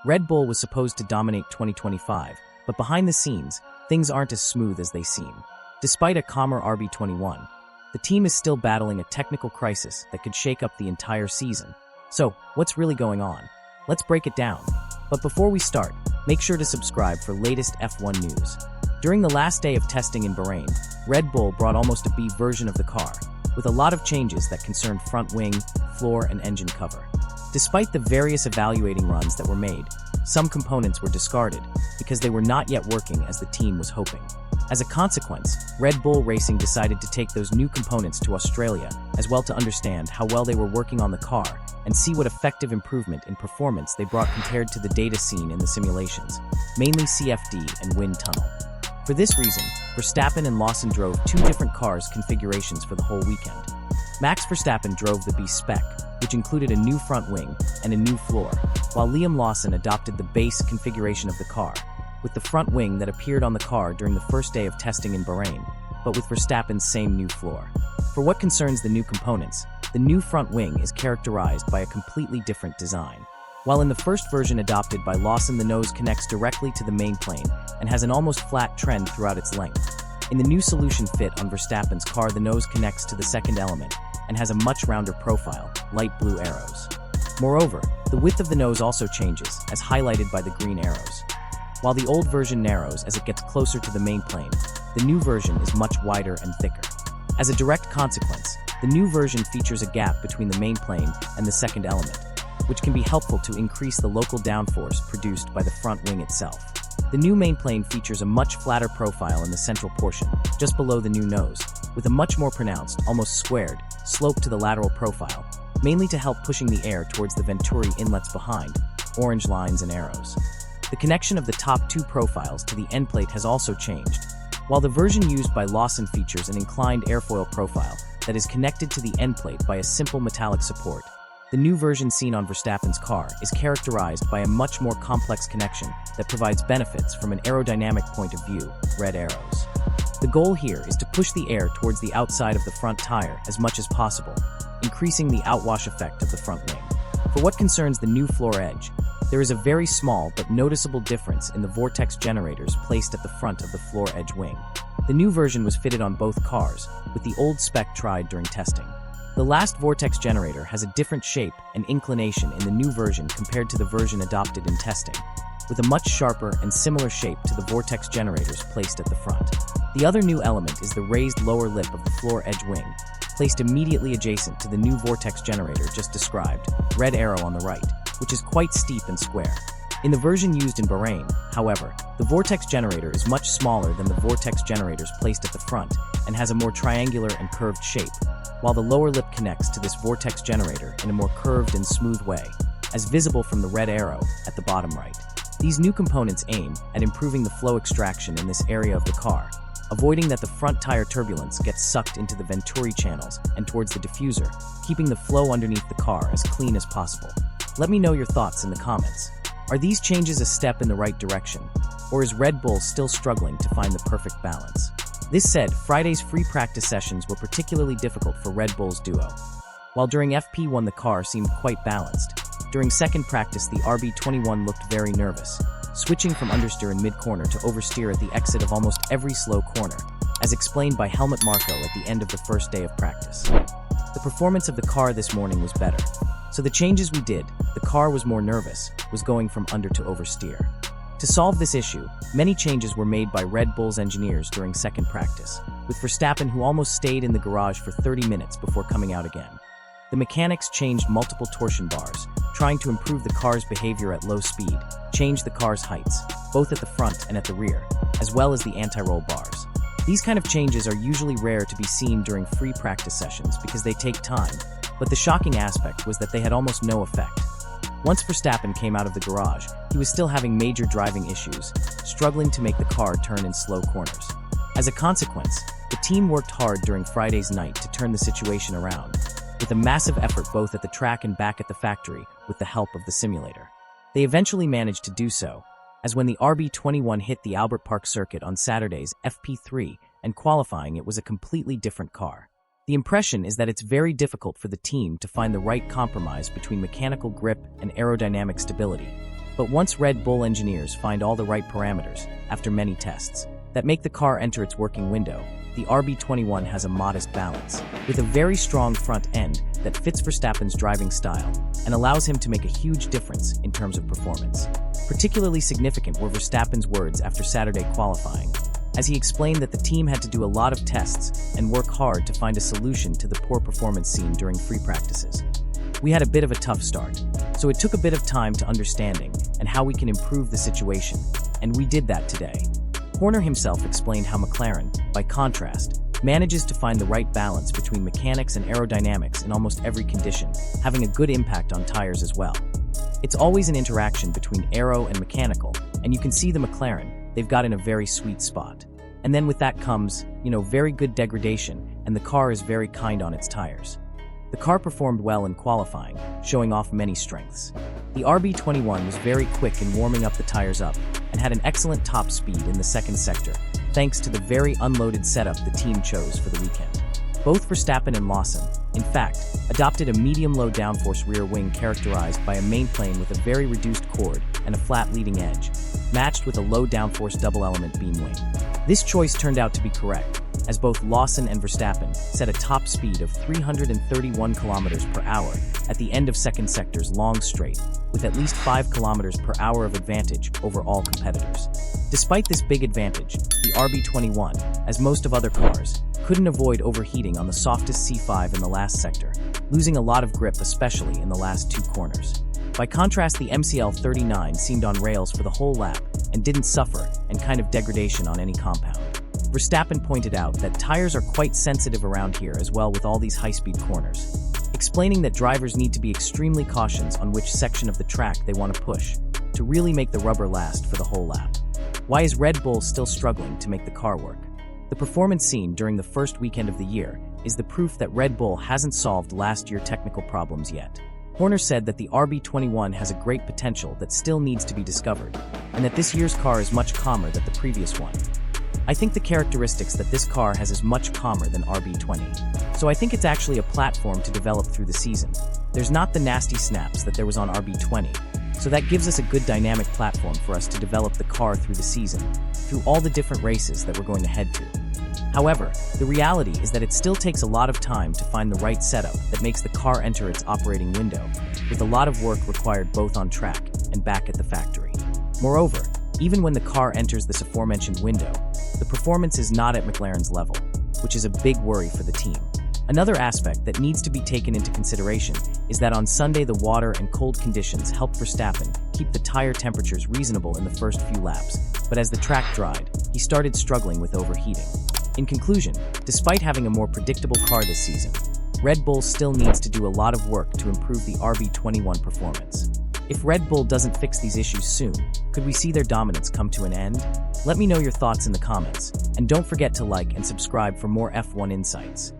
Red Bull was supposed to dominate 2025, but behind the scenes, things aren't as smooth as they seem. Despite a calmer RB21, the team is still battling a technical crisis that could shake up the entire season. So, what's really going on? Let's break it down. But before we start, make sure to subscribe for latest F1 news. During the last day of testing in Bahrain, Red Bull brought almost a B version of the car, with a lot of changes that concerned front wing, floor, and engine cover. Despite the various evaluating runs that were made, some components were discarded because they were not yet working as the team was hoping. As a consequence, Red Bull Racing decided to take those new components to Australia as well to understand how well they were working on the car and see what effective improvement in performance they brought compared to the data seen in the simulations, mainly CFD and wind tunnel. For this reason, Verstappen and Lawson drove two different cars configurations for the whole weekend. Max Verstappen drove the B spec, which included a new front wing and a new floor, while Liam Lawson adopted the base configuration of the car, with the front wing that appeared on the car during the first day of testing in Bahrain, but with Verstappen's same new floor. For what concerns the new components, the new front wing is characterized by a completely different design. While in the first version adopted by Lawson, the nose connects directly to the main plane and has an almost flat trend throughout its length. In the new solution fit on Verstappen's car, the nose connects to the second element and has a much rounder profile, light blue arrows. Moreover, the width of the nose also changes, as highlighted by the green arrows. While the old version narrows as it gets closer to the main plane, the new version is much wider and thicker. As a direct consequence, the new version features a gap between the main plane and the second element, which can be helpful to increase the local downforce produced by the front wing itself. The new main plane features a much flatter profile in the central portion, just below the new nose, with a much more pronounced, almost squared, slope to the lateral profile, mainly to help pushing the air towards the Venturi inlets behind, orange lines and arrows. The connection of the top two profiles to the end plate has also changed. While the version used by Lawson features an inclined airfoil profile that is connected to the end plate by a simple metallic support, the new version seen on Verstappen's car is characterized by a much more complex connection that provides benefits from an aerodynamic point of view, red arrows. The goal here is to push the air towards the outside of the front tire as much as possible, increasing the outwash effect of the front wing. For what concerns the new floor edge, there is a very small but noticeable difference in the vortex generators placed at the front of the floor edge wing. The new version was fitted on both cars, with the old spec tried during testing. The last vortex generator has a different shape and inclination in the new version compared to the version adopted in testing, with a much sharper and similar shape to the vortex generators placed at the front. The other new element is the raised lower lip of the floor edge wing, placed immediately adjacent to the new vortex generator just described, red arrow on the right, which is quite steep and square. In the version used in Bahrain, however, the vortex generator is much smaller than the vortex generators placed at the front and has a more triangular and curved shape, while the lower lip connects to this vortex generator in a more curved and smooth way, as visible from the red arrow at the bottom right. These new components aim at improving the flow extraction in this area of the car, avoiding that the front tire turbulence gets sucked into the Venturi channels and towards the diffuser, keeping the flow underneath the car as clean as possible. Let me know your thoughts in the comments. Are these changes a step in the right direction, or is Red Bull still struggling to find the perfect balance? This said, Friday's free practice sessions were particularly difficult for Red Bull's duo. While during FP1 the car seemed quite balanced, during second practice the RB21 looked very nervous, switching from understeer in mid-corner to oversteer at the exit of almost every slow corner, as explained by Helmut Marko at the end of the first day of practice. The performance of the car this morning was better, so the changes we did, the car was more nervous, was going from under to oversteer. To solve this issue, many changes were made by Red Bull's engineers during second practice, with Verstappen who almost stayed in the garage for 30 minutes before coming out again. The mechanics changed multiple torsion bars, trying to improve the car's behavior at low speed, changed the car's heights, both at the front and at the rear, as well as the anti-roll bars. These kind of changes are usually rare to be seen during free practice sessions because they take time, but the shocking aspect was that they had almost no effect. Once Verstappen came out of the garage, he was still having major driving issues, struggling to make the car turn in slow corners. As a consequence, the team worked hard during Friday's night to turn the situation around, with a massive effort both at the track and back at the factory with the help of the simulator. They eventually managed to do so, as when the RB21 hit the Albert Park circuit on Saturday's FP3 and qualifying, it was a completely different car. The impression is that it's very difficult for the team to find the right compromise between mechanical grip and aerodynamic stability. But once Red Bull engineers find all the right parameters, after many tests, that make the car enter its working window, the RB21 has a modest balance, with a very strong front end that fits Verstappen's driving style and allows him to make a huge difference in terms of performance. Particularly significant were Verstappen's words after Saturday qualifying, as he explained that the team had to do a lot of tests and work hard to find a solution to the poor performance seen during free practices. We had a bit of a tough start, so it took a bit of time to understanding and how we can improve the situation, and we did that today. Horner himself explained how McLaren, by contrast, manages to find the right balance between mechanics and aerodynamics in almost every condition, having a good impact on tires as well. It's always an interaction between aero and mechanical, and you can see the McLaren, they've got in a very sweet spot. And then with that comes, very good degradation, and the car is very kind on its tires. The car performed well in qualifying, showing off many strengths. The RB21 was very quick in warming up the tires up and had an excellent top speed in the second sector, thanks to the very unloaded setup the team chose for the weekend. Both Verstappen and Lawson, in fact, adopted a medium-low downforce rear wing characterized by a main-plane with a very reduced chord and a flat leading edge, matched with a low downforce double-element beam wing. This choice turned out to be correct, as both Lawson and Verstappen set a top speed of 331 km per hour at the end of second sector's long straight, with at least 5 km per hour of advantage over all competitors. Despite this big advantage, the RB21, as most of other cars, couldn't avoid overheating on the softest C5 in the last sector, losing a lot of grip especially in the last 2 corners. By contrast, the MCL39 seemed on rails for the whole lap and didn't suffer any kind of degradation on any compound. Verstappen pointed out that tires are quite sensitive around here as well with all these high-speed corners, explaining that drivers need to be extremely cautious on which section of the track they want to push to really make the rubber last for the whole lap. Why is Red Bull still struggling to make the car work? The performance seen during the first weekend of the year is the proof that Red Bull hasn't solved last year's technical problems yet. Horner said that the RB21 has a great potential that still needs to be discovered, and that this year's car is much calmer than the previous one. I think the characteristics that this car has is much calmer than RB20, so I think it's actually a platform to develop through the season. There's not the nasty snaps that there was on RB20, so that gives us a good dynamic platform for us to develop the car through the season, through all the different races that we're going to head to. However, the reality is that it still takes a lot of time to find the right setup that makes the car enter its operating window, with a lot of work required both on track and back at the factory. Moreover, even when the car enters this aforementioned window, the performance is not at McLaren's level, which is a big worry for the team. Another aspect that needs to be taken into consideration is that on Sunday the water and cold conditions helped Verstappen keep the tire temperatures reasonable in the first few laps, but as the track dried, he started struggling with overheating. In conclusion, despite having a more predictable car this season, Red Bull still needs to do a lot of work to improve the RB21 performance. If Red Bull doesn't fix these issues soon, could we see their dominance come to an end? Let me know your thoughts in the comments, and don't forget to like and subscribe for more F1 insights.